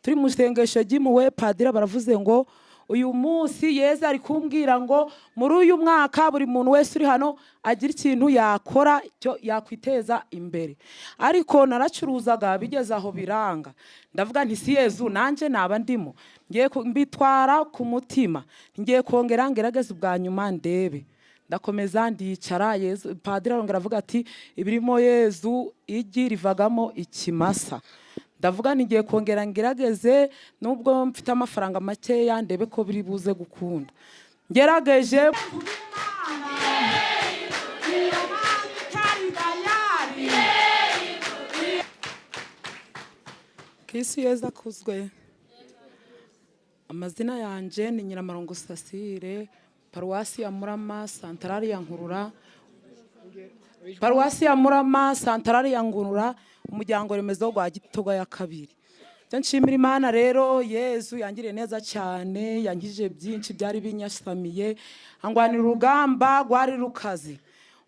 turi mu isengesho ry'impuhwe, padiri baravuze ngo uyu munsi Yesu ari kumbwira ngo muri uyu mwaka buri muntu wese uri hano agira ikintu yakora cyo yakwiteza imbere. Ariko naracuruzaga bigeze aho biranga, ndavuga nti si Yesu nanje naba ndimo, ngiye mbitwara ku mutima, ngiye kongera ngerageza ubwa nyuma ndebe. Ndakomeza ndicara, Yesu padiri arongera avuga ati ibirimo Yesu igi rivagamo ikimasa. Ndavuga ngiye kongera ngerageze nubwo mfite amafaranga makeya ndebe ko biri buze gukunda. Ngerageje Kisi Yesu akuzwe. Amazina yanje ni Nyiramarongo Sasire, Paruwasi ya Murama, Santarari ya Nkurura. Paruwasi ya Murama, Santarari ya Nkurura, umuryango remezo gwa Gitoga ya kabiri. Nshimira Imana rero, Yesu yangiriye neza cyane, yangije byinshi byari binyasamiye, angwanira urugamba gwari rukazi.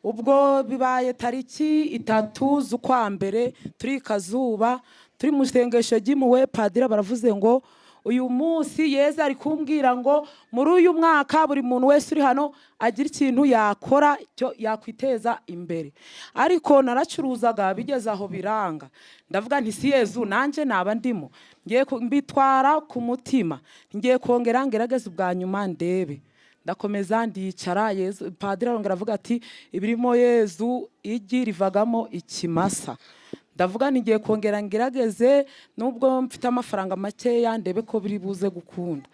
Ubwo bibaye tariki 3 z'ukwa mbere, turi kazuba, turi mu isengesho ry'impuhwe, padiri baravuze ngo uyu munsi Yesu ari kumbwira ngo muri uyu mwaka buri muntu wese uri hano agira ikintu yakora cyo yakwiteza imbere. Ariko naracuruzaga bigeze aho biranga, ndavuga nti si Yesu nanje naba ndimo, ngiye mbitwara ku mutima, ngiye kongera ngerageza ubwa nyuma ndebe. Ndakomeza ndicara, Yesu padiri arongera avuga ati ibirimo Yesu igi rivagamo ikimasa. Ndavuga ngiye kongera ngerageze nubwo mfite amafaranga makeya ndebe ko biri buze gukunda.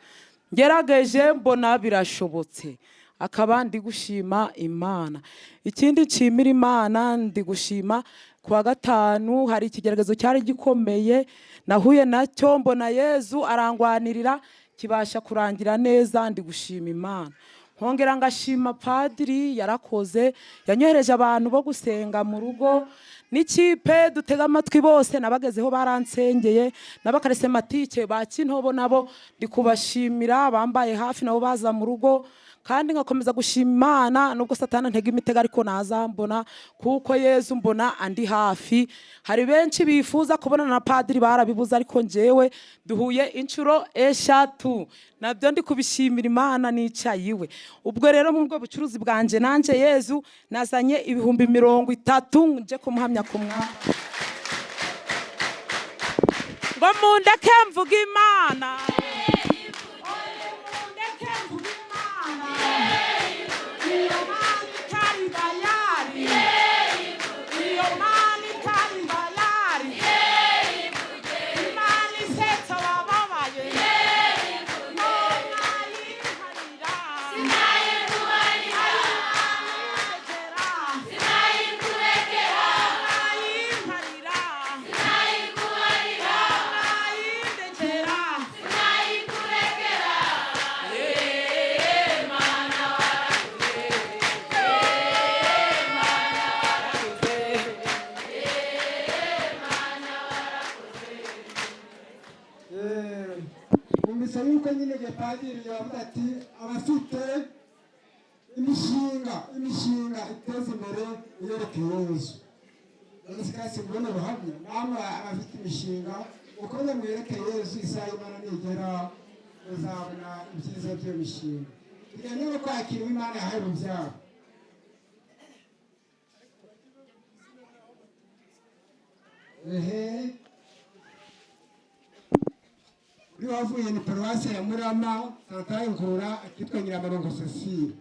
Ngerageje mbona birashobotse, akaba ndi gushima Imana. Ikindi nshimira Imana, ndi gushima kuwa gatanu hari ikigeragezo cyari gikomeye nahuye nacyo, mbona Yesu arangwanirira kibasha kurangira neza, ndi gushima Imana. Nkongera ngashima padiri yarakoze, yanyohereje abantu bo gusenga mu rugo n'ikipe dutega amatwi bose nabagezeho baransengeye, n'abakaresematike ba Kintobo nabo ndi kubashimira, bambaye hafi nabo baza mu rugo. Kandi ngakomeza gushima Imana nubwo Satani ntega imitego ariko nazambona, kuko Yesu mbona andi hafi. Hari benshi bifuza kubonana na padiri barabibuza, ariko njewe duhuye inshuro 3 nabyo ndi kubishimira Imana nicayiwe. Ubwo rero mu bwo bucuruzi bwanje nanje Yesu nazanye 30,000 nje kumuhamya ku Mwami ngo mundeke mvuga Imana. Yuko nyine padiri yavuga ati abafite imishinga iteza imbere yerekeye Yesu. Nsikasi mbona ubuhamya namwe abafite imishinga ukoze mwerekeye Yesu, isaha Imana nigera uzabona ibyiza byo mishinga. Tugende no kwakira Imana yahaye ubyabo. Wavuye ni Paruwasi ya Murama, Santarari Nkurura, akitwa Nyiramarongo Sasire.